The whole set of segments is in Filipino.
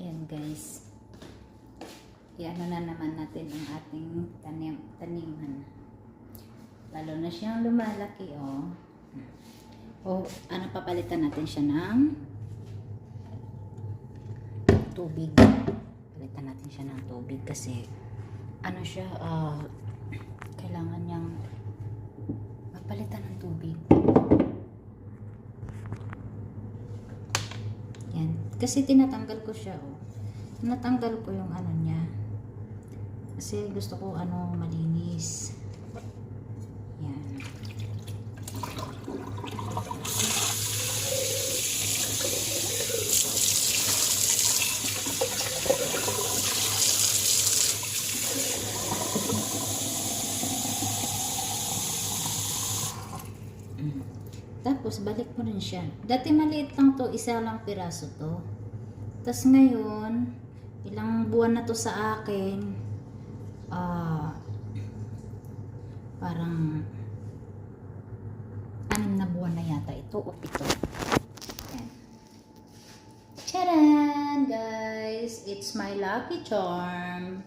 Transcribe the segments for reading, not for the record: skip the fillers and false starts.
Ayan guys. Iano na naman natin ang ating taniman. Lalo na siyang lumalaki, oh. Ano, papalitan natin siya ng tubig. Palitan natin siya ng tubig kasi ano siya, kailangan niyang mapalitan ng tubig. Yan. Kasi tinatanggal ko siya, oh. Tinatanggal ko yung ano niya. Kasi gusto ko malinis. Yan. Tapos balik mo rin siya. Dati maliit lang to, isa lang piraso to. Tapos ngayon, ilang buwan na to sa akin. Parang 6 na buwan na yata ito o 7. Ayan. Charan guys! It's my lucky charm.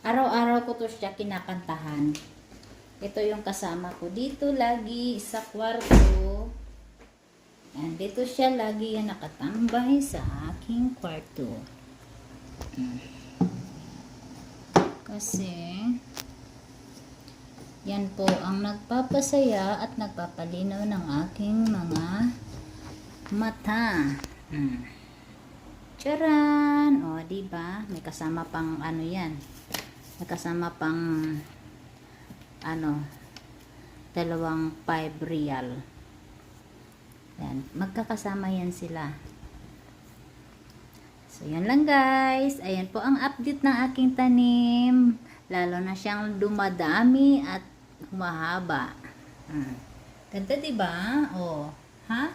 Araw-araw ko to siya kinakantahan. Ito yung kasama ko dito lagi sa kwarto. And dito siya lagi yan nakatambay sa aking kwarto. Kasi yan po ang nagpapasaya at nagpapalinaw ng aking mga mata. Charan! O, diba? May kasama pang ano yan. May kasama pang 2 5 real. Yan. Magkakasama yan sila. So, yan lang guys. Ayan po ang update ng aking tanim. Lalo na siyang dumadami at humahaba. Ganda diba? Oh, ha?